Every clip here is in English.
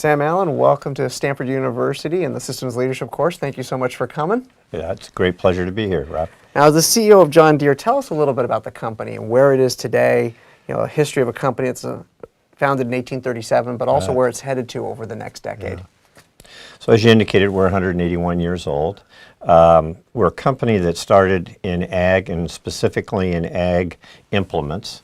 Sam Allen, welcome to Stanford University and the Systems Leadership course. Thank you so much for coming. Yeah, it's a great pleasure to be here, Rob. Now, as the CEO of John Deere, tell us a little bit about the company and where it is today, a history of a company that's founded in 1837, but also where it's headed to over the next decade. Yeah. So as you indicated, we're 181 years old. We're a company that started in ag and specifically in ag implements.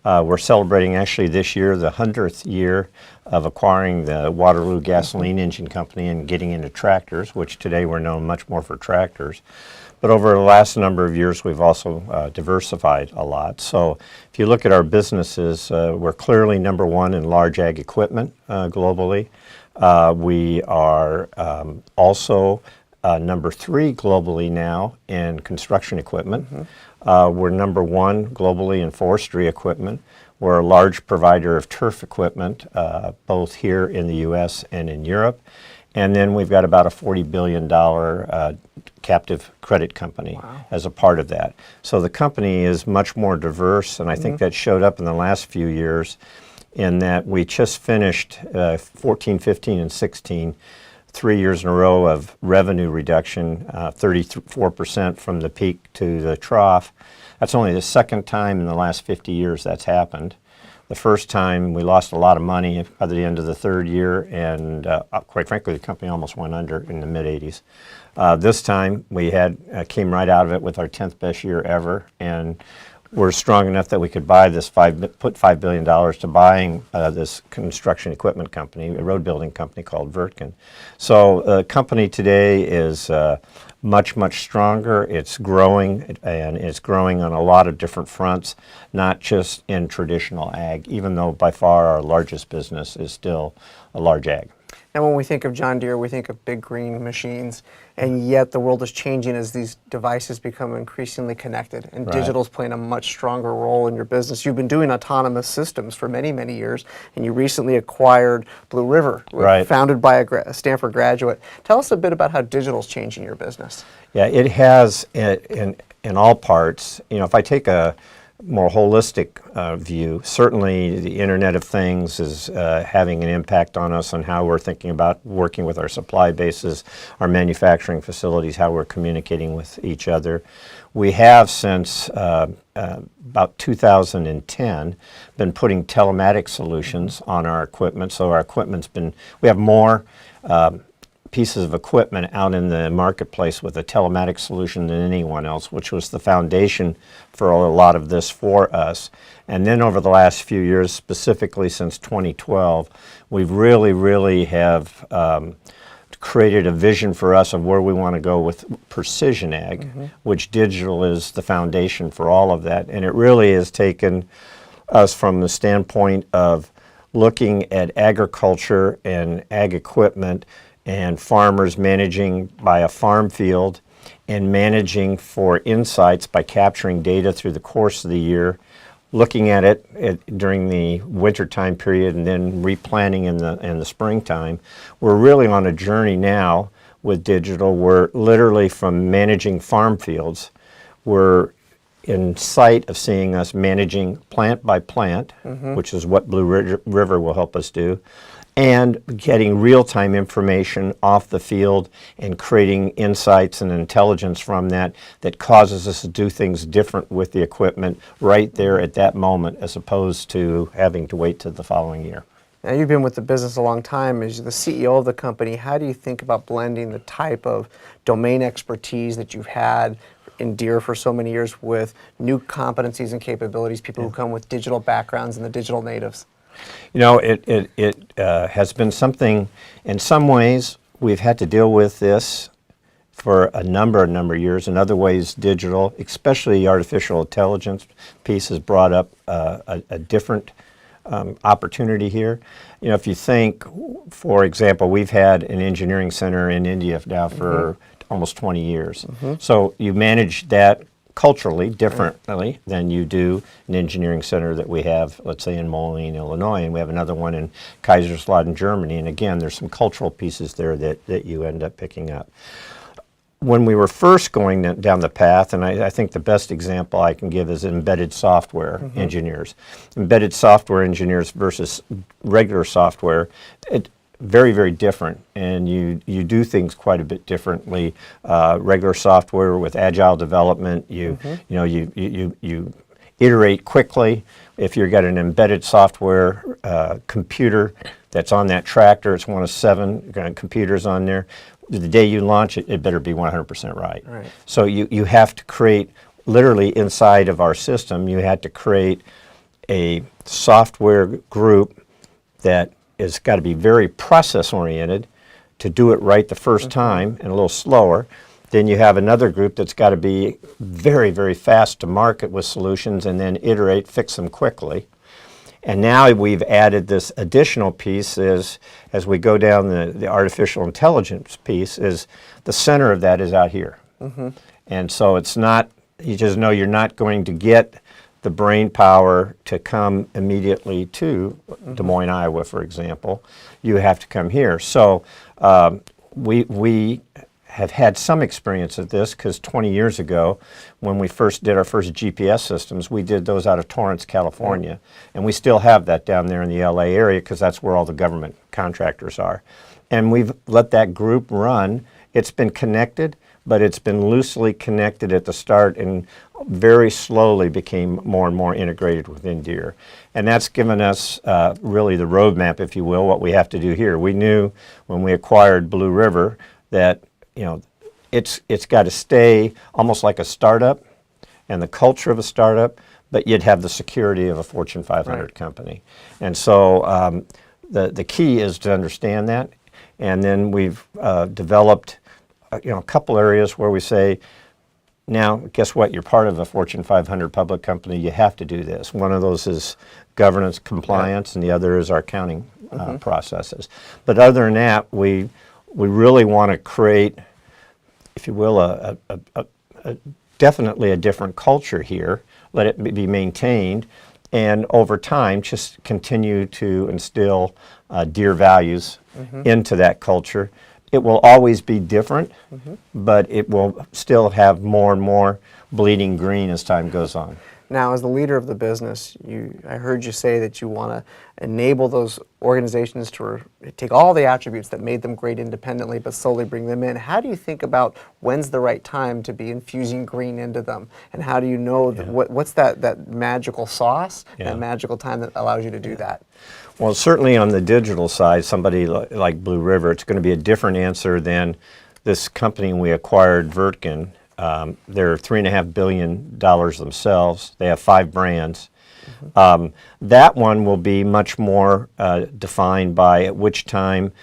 We're celebrating actually this year the 100th year of acquiring the Waterloo gasoline engine company and getting into tractors, which today we're known much more for tractors. But over the last number of years, we've also diversified a lot. So if you look at our businesses, we're clearly number one in large ag equipment globally. We are also number three globally now in construction equipment. We're number one globally in forestry equipment. We're a large provider of turf equipment, both here in the U.S. and in Europe. And then we've got about a $40 billion captive credit company as a part of that. So the company is much more diverse, and I think that showed up in the last few years in that we just finished 14, 15, and 16, 3 years in a row of revenue reduction, 34% from the peak to the trough. That's only the second time in the last 50 years that's happened. The first time we lost a lot of money by the end of the third year, and quite frankly, the company almost went under in the mid-'80s. This time we came right out of it with our 10th best year ever, and we're strong enough that we could buy this put $5 billion to buying this construction equipment company, a road building company called Wirtgen. So the company today is much, much stronger. It's growing, and it's growing on a lot of different fronts, not just in traditional ag, even though by far our largest business is still a large ag. And when we think of John Deere, we think of big green machines, and yet the world is changing as these devices become increasingly connected, and digital is playing a much stronger role in your business. You've been doing autonomous systems for many, many years, and you recently acquired Blue River, founded by a Stanford graduate. Tell us a bit about how digital is changing your business. Yeah, it has in all parts. If I take a more holistic view, certainly the Internet of Things is having an impact on us on how we're thinking about working with our supply bases, our manufacturing facilities, how we're communicating with each other. We have since about 2010 been putting telematic solutions on our equipment. So our equipment's we have more pieces of equipment out in the marketplace with a telematic solution than anyone else, which was the foundation for a lot of this for us. And then over the last few years, specifically since 2012, we've really have created a vision for us of where we want to go with precision ag, which digital is the foundation for all of that. And it really has taken us from the standpoint of looking at agriculture and ag equipment and farmers managing by a farm field and managing for insights by capturing data through the course of the year, looking at it during the winter time period and then replanting in the springtime. We're really on a journey now with digital. We're literally from managing farm fields. We're in sight of seeing us managing plant by plant, which is what Blue River will help us do, and getting real-time information off the field and creating insights and intelligence from that causes us to do things different with the equipment right there at that moment, as opposed to having to wait till the following year. Now, you've been with the business a long time. As the CEO of the company, how do you think about blending the type of domain expertise that you've had in Deere for so many years with new competencies and capabilities, people who come with digital backgrounds and the digital natives? It has been something, in some ways, we've had to deal with this for a number of years. In other ways, digital, especially artificial intelligence piece, has brought up a different opportunity here. If you think, for example, we've had an engineering center in India now for almost 20 years. So you manage that culturally differently than you do an engineering center that we have, let's say, in Moline, Illinois, and we have another one in Kaiserslautern, Germany. And again, there's some cultural pieces there that you end up picking up. When we were first going down the path, and I think the best example I can give is embedded software engineers. Embedded software engineers versus regular software, very, very different, and you do things quite a bit differently. Regular software with agile development, you iterate quickly. If you've got an embedded software computer that's on that tractor, it's one of 7 computers on there. The day you launch it, it better be 100% right. So you have to create, literally inside of our system, you had to create a software group that has got to be very process-oriented to do it right the first time and a little slower. Then you have another group that's got to be very, very fast to market with solutions and then iterate, fix them quickly. And now we've added this additional piece as we go down the artificial intelligence piece, is the center of that is out here. And so it's not, you just know you're not going to get the brain power to come immediately to Des Moines, Iowa, for example. You have to come here. So we have had some experience at this, because 20 years ago, when we first did our first GPS systems, we did those out of Torrance, California. And we still have that down there in the LA area, because that's where all the government contractors are. And we've let that group run. It's been connected, but it's been loosely connected at the start and very slowly became more and more integrated within Deere. And that's given us really the roadmap, if you will, what we have to do here. We knew when we acquired Blue River that it's got to stay almost like a startup and the culture of a startup, but you'd have the security of a Fortune 500 company. And so the key is to understand that. And then we've developed a couple areas where we say, now, guess what? You're part of a Fortune 500 public company. You have to do this. One of those is governance compliance, and the other is our accounting processes. But other than that, we really want to create, if you will, definitely a different culture here. Let it be maintained, and over time, just continue to instill Deere values into that culture. It will always be different, but it will still have more and more bleeding green as time goes on. Now, as the leader of the business, I heard you say that you want to enable those organizations to take all the attributes that made them great independently, but slowly bring them in. How do you think about when's the right time to be infusing green into them? And how do you know what's that magical sauce, that magical time that allows you to do that? Well, certainly on the digital side, somebody like Blue River, it's going to be a different answer than this company we acquired, Vertgen. They're $3.5 billion themselves. They have 5 brands. That one will be much more defined by at which time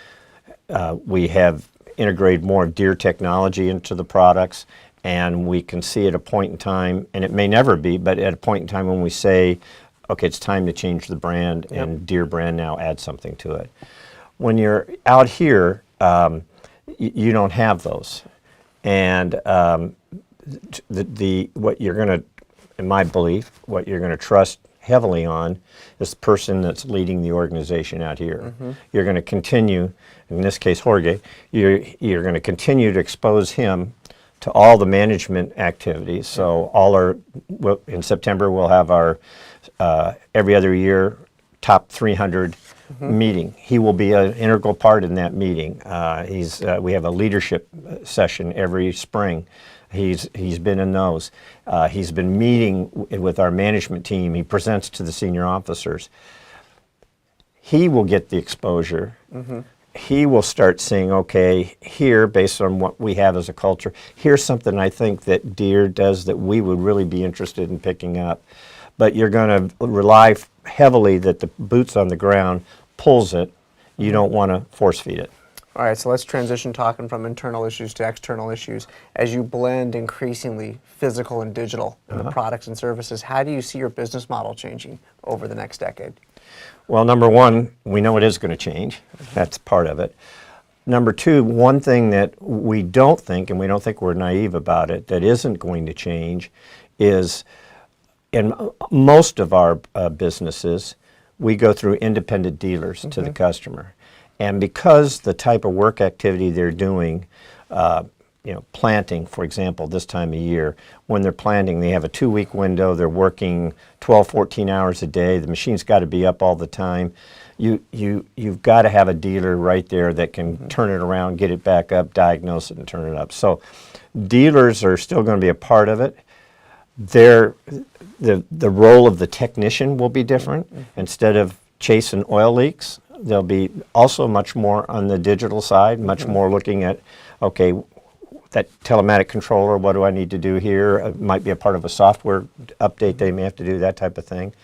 we have integrated more of Deere technology into the products, and we can see at a point in time, and it may never be, but at a point in time when we say, okay, it's time to change the brand, and Deere brand now adds something to it. When you're out here, you don't have those. And what you're going to, in my belief, what you're going to trust heavily on is the person that's leading the organization out here. You're going to continue, in this case Jorge, you're going to continue to expose him to all the management activities. So in September we'll have our every other year top 300 meeting. He will be an integral part in that meeting. We have a leadership session every spring. He's been in those. He's been meeting with our management team. He presents to the senior officers. He will get the exposure. He will start saying, okay, here, based on what we have as a culture, here's something I think that Deere does that we would really be interested in picking up. But you're going to rely heavily that the boots on the ground pulls it. You don't want to force feed it. All right, so let's transition talking from internal issues to external issues. As you blend increasingly physical and digital in the products and services, how do you see your business model changing over the next decade? Well, number one, we know it is going to change. That's part of it. Number two, one thing that we don't think, and we don't think we're naive about it, that isn't going to change is in most of our businesses, we go through independent dealers to the customer. And because the type of work activity they're doing, planting, for example, this time of year. When they're planting, they have a 2-week window. They're working 12, 14 hours a day. The machine's got to be up all the time. You've got to have a dealer right there that can turn it around, get it back up, diagnose it, and turn it up. So dealers are still going to be a part of it. The role of the technician will be different. Instead of chasing oil leaks, they'll be also much more on the digital side, much more looking at, okay, that telematic controller, what do I need to do here? It might be a part of a software update they may have to do, that type of thing.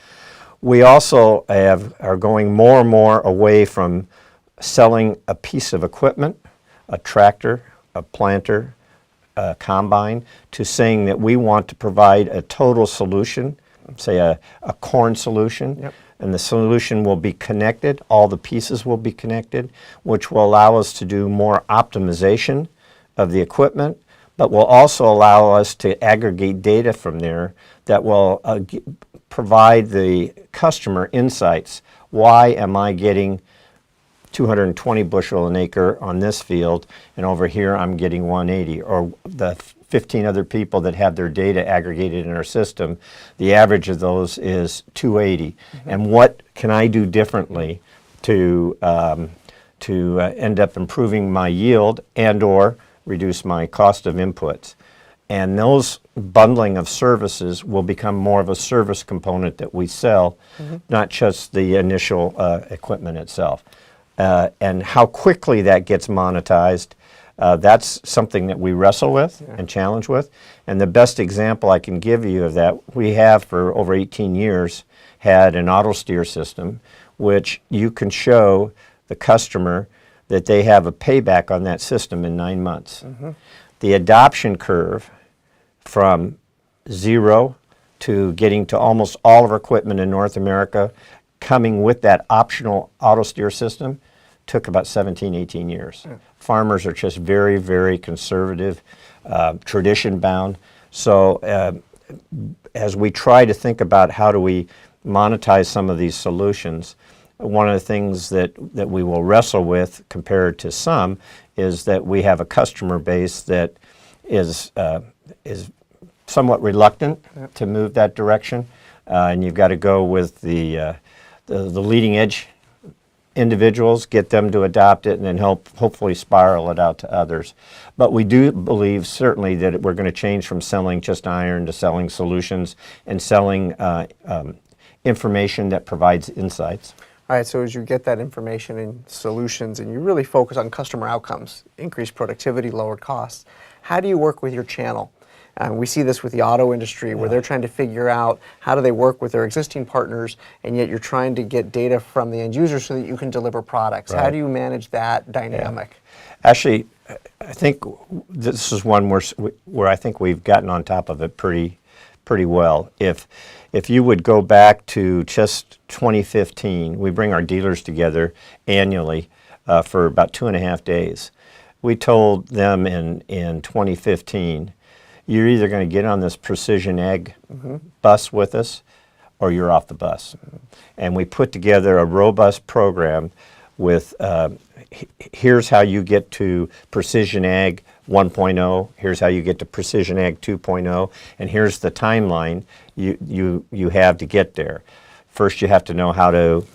We also are going more and more away from selling a piece of equipment, a tractor, a planter, a combine, to saying that we want to provide a total solution, say a corn solution. Yep. And the solution will be connected, all the pieces will be connected, which will allow us to do more optimization of the equipment, but will also allow us to aggregate data from there that will provide the customer insights. Why am I getting 220 bushel an acre on this field, and over here I'm getting 180? Or the 15 other people that have their data aggregated in our system, the average of those is 280. And what can I do differently to end up improving my yield and or reduce my cost of inputs? And those bundling of services will become more of a service component that we sell, not just the initial equipment itself. And how quickly that gets monetized, that's something that we wrestle with and challenge with. And the best example I can give you of that, we have for over 18 years had an auto steer system, which you can show the customer that they have a payback on that system in 9 months. The adoption curve from 0 to getting to almost all of our equipment in North America coming with that optional auto steer system took about 17, 18 years. Farmers are just very, very conservative, tradition bound. So as we try to think about how do we monetize some of these solutions, one of the things that we will wrestle with compared to some is that we have a customer base that is somewhat reluctant to move that direction, and you've got to go with the leading edge individuals, get them to adopt it, and then hopefully spiral it out to others. But we do believe certainly that we're going to change from selling just iron to selling solutions and selling information that provides insights. All right, so as you get that information and solutions and you really focus on customer outcomes, increased productivity, lowered costs, how do you work with your channel? We see this with the auto industry where they're trying to figure out how do they work with their existing partners, and yet you're trying to get data from the end user so that you can deliver products. Right. How do you manage that dynamic? Actually, I think this is one where I think we've gotten on top of it pretty well. If you would go back to just 2015, we bring our dealers together annually for about 2.5 days. We told them in 2015, you're either going to get on this precision ag bus with us or you're off the bus. And we put together a robust program with here's how you get to precision ag 1.0, here's how you get to precision ag 2.0, and here's the timeline you have to get there. First you have to know how to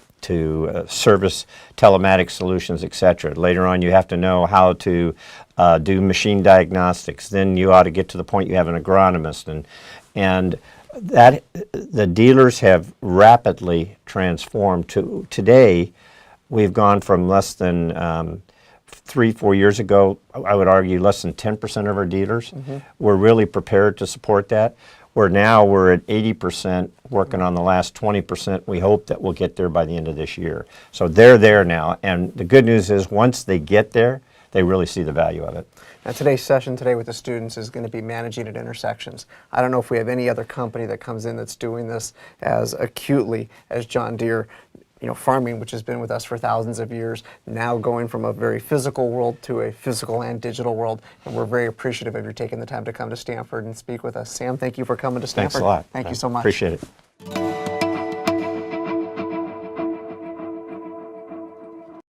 service telematic solutions, etc. Later on you have to know how to do machine diagnostics. Then you ought to get to the point you have an agronomist, and that the dealers have rapidly transformed to today. We've gone from less than 3-4 years ago, I would argue less than 10% of our dealers were really prepared to support that. Where now we're at 80% working on the last 20%. We hope that we'll get there by the end of this year. So they're there now, and the good news is once they get there, they really see the value of it. Now today's session today with the students is going to be managing at intersections. I don't know if we have any other company that comes in that's doing this as acutely as John Deere. Farming, which has been with us for thousands of years, now going from a very physical world to a physical and digital world, and we're very appreciative of you taking the time to come to Stanford and speak with us. Sam, thank you for coming to Stanford. Thanks a lot. Thank you so much. Appreciate it.